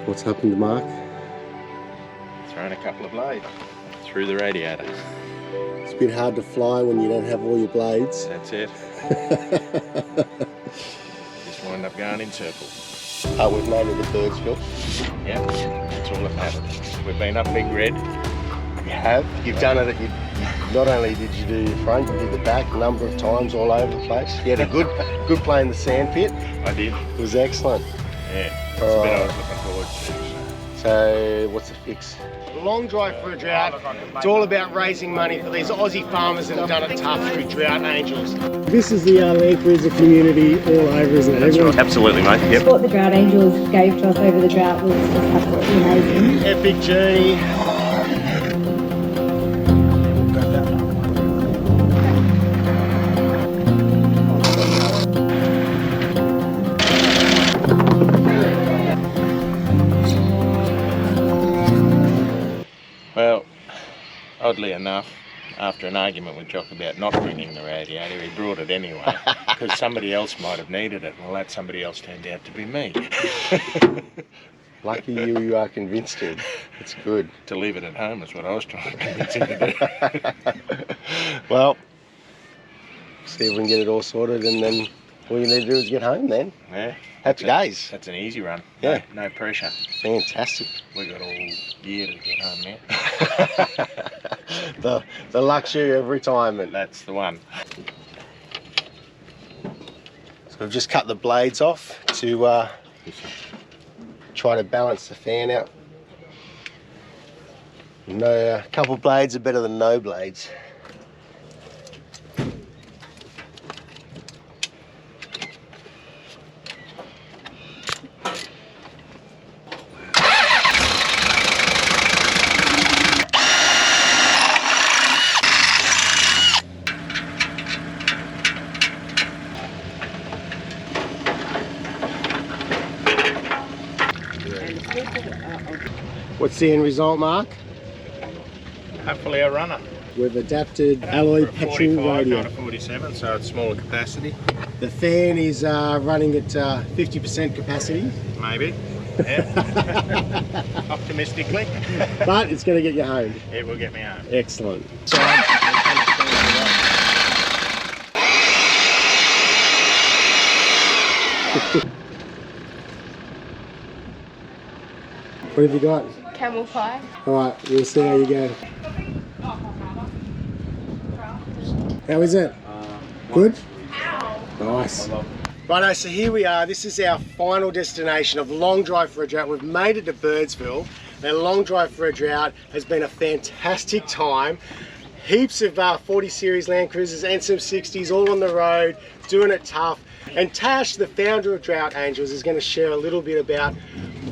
What's happened, Mark? Thrown a couple of blades through the radiator. It's a bit hard to fly when you don't have all your blades. That's it. Just wind up going in circles. We've made it at Birdsville. Yeah, that's all that matters. We've been up Big Red. You have. You've done it. Not only did you do the front, you did the back a number of times all over the place. You had a good play in the sand pit. I did. It was excellent. Yeah, that's a bit I was looking forward to. So what's the fix? Long drive for a drought. It's all about raising money for these Aussie farmers that have done it tough through Drought Angels. This is the Land Cruiser community all over, isn't it? That's right. Absolutely, mate. Yep. What the Drought Angels gave to us over the drought was just absolutely amazing. Epic journey. Well, oddly enough, after an argument with Jock about not bringing the radiator, he brought it anyway, because somebody else might have needed it. Well, that somebody else turned out to be me. Lucky you are convinced him. It's good. To leave it at home is what I was trying to convince him to do. Well, see if we can get it all sorted, and then all you need to do is get home then. Yeah. Happy days. That's an easy run. Yeah. No pressure. Fantastic. We got all year to get home now. the luxury of retirement. That's the one. So we've just cut the blades off to try to balance the fan out. A couple of blades are better than no blades. What's the end result, Mark? Hopefully a runner. We've adapted alloy petrol radio. Not a 47, so it's smaller capacity. The fan is running at 50% capacity. Maybe. Yeah. Optimistically. But it's going to get you home. It will get me home. Excellent. What have you got? Camel pie. Alright, we'll see how you go. How is it? Good? Nice. Righto, so here we are. This is our final destination of Long Drive for a Drought. We've made it to Birdsville. And Long Drive for a Drought has been a fantastic time. Heaps of 40 series Land Cruisers and some 60s all on the road, doing it tough. And Tash, the founder of Drought Angels, is going to share a little bit about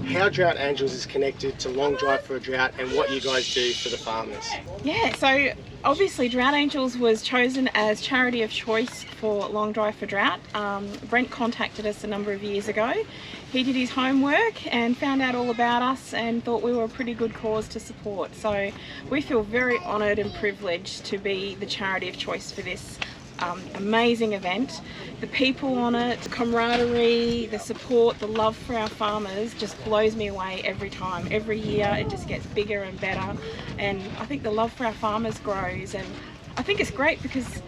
how Drought Angels is connected to Long Drive for a Drought and what you guys do for the farmers. Yeah, so obviously Drought Angels was chosen as charity of choice for Long Drive for Drought. Brent contacted us a number of years ago. He did his homework and found out all about us and thought we were a pretty good cause to support. So we feel very honoured and privileged to be the charity of choice for this amazing event. The people on it, the camaraderie, the support, the love for our farmers just blows me away every time. Every year it just gets bigger and better, and I think the love for our farmers grows, and I think it's great because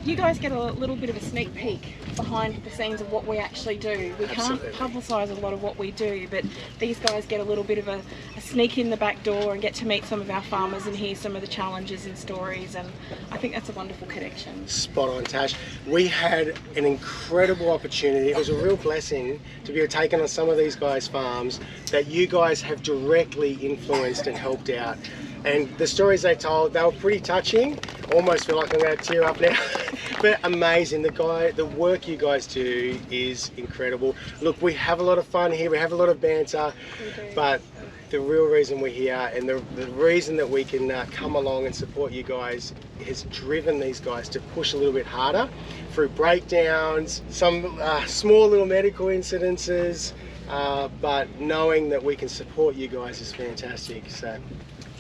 you guys get a little bit of a sneak peek behind the scenes of what we actually do. We can't publicise a lot of what we do, but these guys get a little bit of a sneak in the back door and get to meet some of our farmers and hear some of the challenges and stories, and I think that's a wonderful connection. Spot on, Tash. We had an incredible opportunity. It was a real blessing to be taken on some of these guys' farms that you guys have directly influenced and helped out. And the stories they told, they were pretty touching. Almost feel like I'm going to tear up now. But amazing. The work you guys do is incredible. Look, we have a lot of fun here. We have a lot of banter. But the real reason we're here and the reason that we can come along and support you guys has driven these guys to push a little bit harder through breakdowns, some small little medical incidences, but knowing that we can support you guys is fantastic. So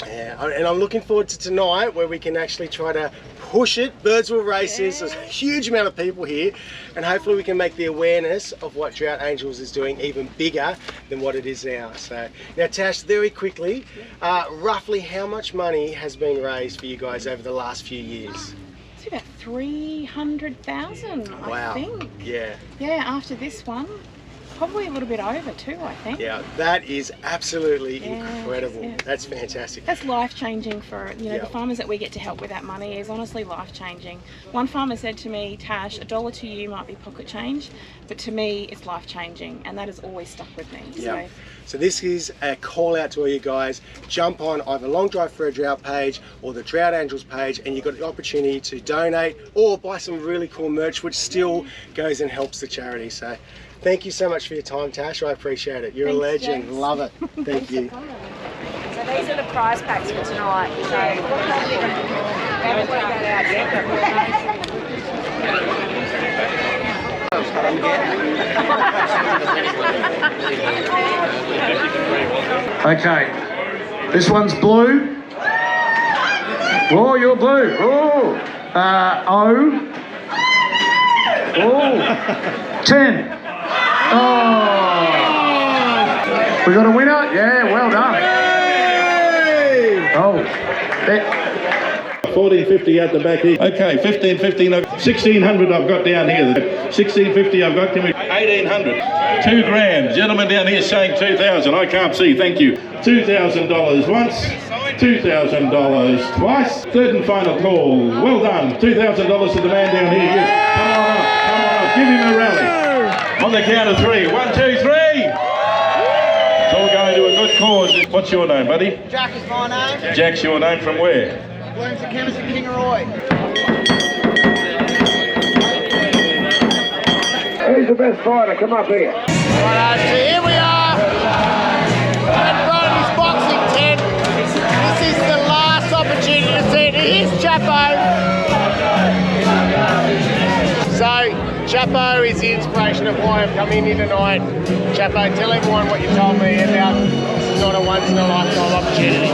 Yeah, and I'm looking forward to tonight where we can actually try to push it. Birdsville races, there's a huge amount of people here, and hopefully we can make the awareness of what Drought Angles is doing even bigger than what it is now. So now Tash, very quickly, roughly how much money has been raised for you guys over the last few years? It's about 300,000, I think. Yeah. Yeah, after this one. Probably a little bit over too, I think. Yeah, that is absolutely incredible. Yeah. That's fantastic. That's life-changing for, you know, the farmers that we get to help with that money is honestly life-changing. One farmer said to me, Tash, $1 to you might be pocket change, but to me it's life-changing, and that has always stuck with me. Yeah. So this is a call out to all you guys. Jump on either Long Drive for a Drought page or the Drought Angels page, and you've got the opportunity to donate or buy some really cool merch, which still goes and helps the charity. So thank you so much for your time, Tash. I appreciate it. You're a legend. James. Love it. Thank you. So these are the prize packs for tonight. So haven't put that out Okay, this one's blue. Oh, you're blue. Oh, O. Oh, 10. Oh, we got a winner? Yeah, well done. Oh, 1450 out the back here. Okay, 1550, 1600 I've got down here. 1650 I've got, 1800. 2 grand. Gentleman down here saying 2,000. I can't see, thank you. $2,000 once, $2,000 twice. Third and final call. Well done. $2,000 to the man down here. Come on up, come on up. Give him a rally. On the count of 3. 1, 2, 3. It's all going to a good cause. What's your name, buddy? Jack is my name. Jack's your name from where? Bloomsbury Chemist in Kingaroy. who's the best fighter? Come up here. Right, so here we are at Brophy's boxing tent. This is the last opportunity to see it. Here's Chapo. So, Chapo is the inspiration of why I've come in here tonight. Chapo, tell everyone what you told me about this is not a once-in-a-lifetime opportunity.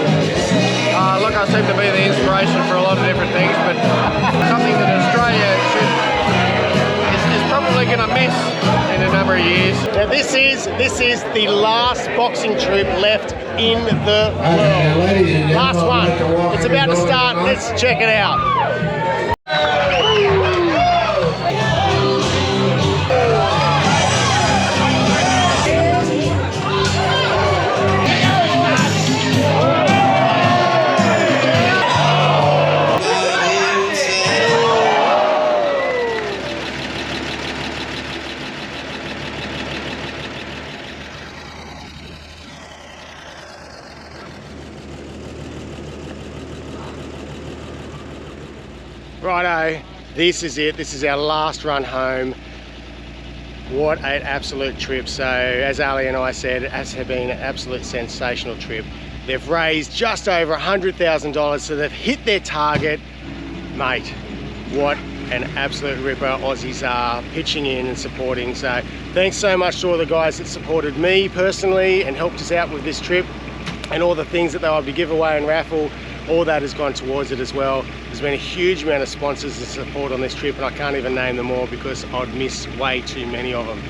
Look, I seem to be the inspiration for a lot of different things, but something that Australia is probably going to miss in a number of years. Now this is the last boxing troupe left in the world. Last one. It's about to start. Let's check it out. Righto, this is it. This is our last run home. What an absolute trip. So as Ali and I said, it has been an absolute sensational trip. They've raised just over $100,000, so they've hit their target. Mate, what an absolute ripper Aussies are pitching in and supporting. So thanks so much to all the guys that supported me personally and helped us out with this trip, and all the things that they were to give away and raffle. All that has gone towards it as well. There's been a huge amount of sponsors and support on this trip, and I can't even name them all because I'd miss way too many of them.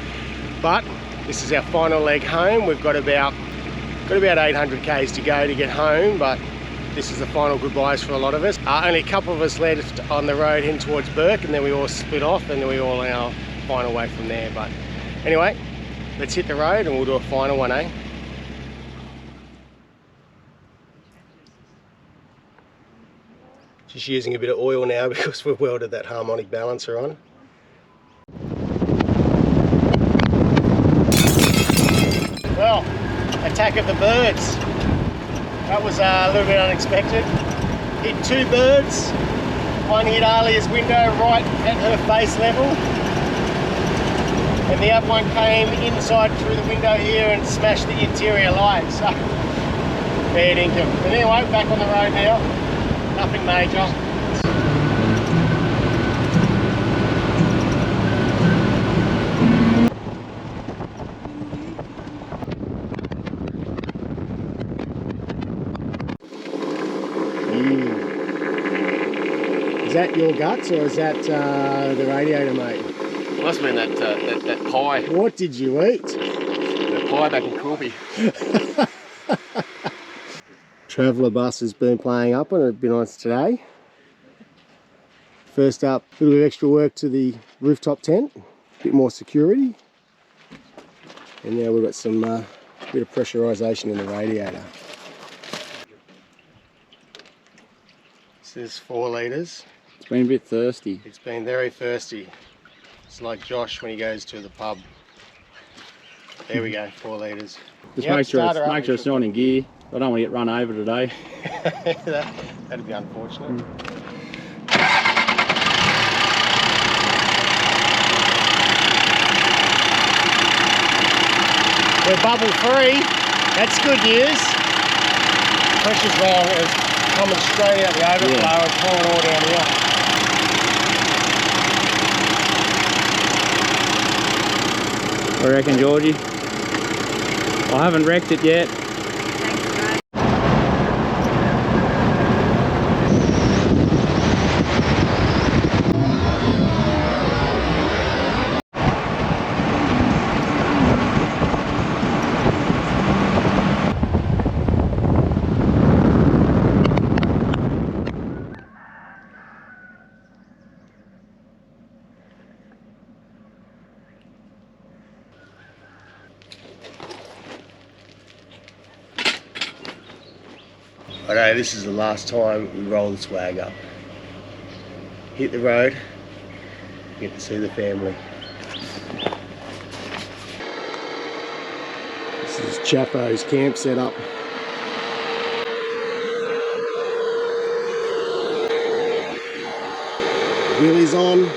But this is our final leg home. We've got about 800 k's to go to get home, but this is the final goodbyes for a lot of us. Only a couple of us left on the road heading towards Burke, and then we all split off, and then we all on our final way from there. But anyway, let's hit the road and we'll do a final one, eh? Just using a bit of oil now because we've welded that harmonic balancer on. Well, attack of the birds. That was a little bit unexpected. Hit 2 birds. One hit Alia's window right at her face level. And the other one came inside through the window here and smashed the interior lights. So, fair dinkum. But anyway, back on the road now. Nothing major. Is that your guts or is that the radiator, mate? Must have been that pie. What did you eat? That pie back in Troupe. Traveller bus has been playing up and it'd be nice today. First up, a little bit of extra work to the rooftop tent, a bit more security. And now we've got some bit of pressurisation in the radiator. This is 4 litres. It's been a bit thirsty. It's been very thirsty. It's like Josh when he goes to the pub. There we go, 4 litres. Just make sure it's not in gear. I don't want to get run over today. That'd be unfortunate. We're bubble free. That's good news. Pressure's wrong. It's coming straight out the overflow and pouring all down here. What do you reckon, Georgie? I haven't wrecked it yet. Okay, this is the last time we roll the swag up. Hit the road, get to see the family. This is Chapo's camp setup. Wheelies on.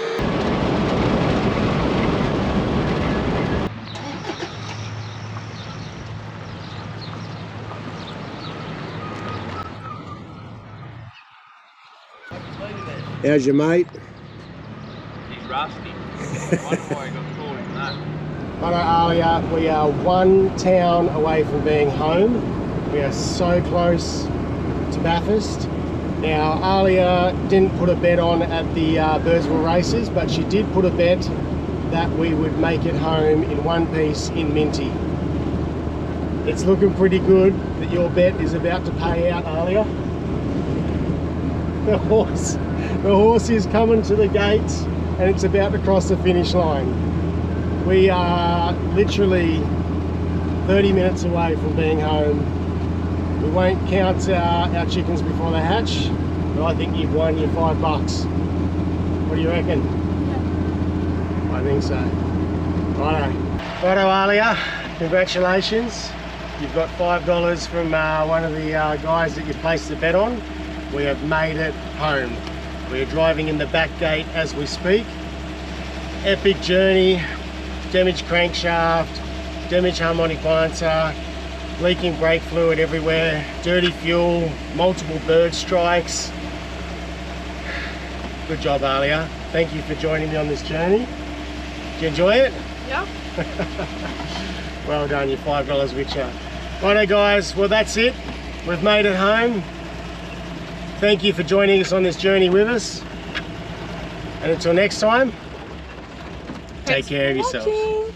How's your mate? He's rusty. One boy got caught in that. Hello Alia, we are 1 town away from being home. We are so close to Bathurst. Now Alia didn't put a bet on at the Birdsville races, but she did put a bet that we would make it home in one piece in Minty. It's looking pretty good that your bet is about to pay out, Alia. The horse is coming to the gates and it's about to cross the finish line. We are literally 30 minutes away from being home. We won't count our chickens before they hatch, but I think you've won your $5. What do you reckon? I think so. Righto Alia, congratulations. You've got $5 from one of the guys that you placed the bet on. We have made it home. We're driving in the back gate as we speak. Epic journey, damaged crankshaft, damaged harmonic balancer, leaking brake fluid everywhere, dirty fuel, multiple bird strikes. Good job, Alia. Thank you for joining me on this journey. Did you enjoy it? Yeah. Well done, your $5 with you. Righto guys, well that's it. We've made it home. Thank you for joining us on this journey with us. And until next time, take care of yourselves.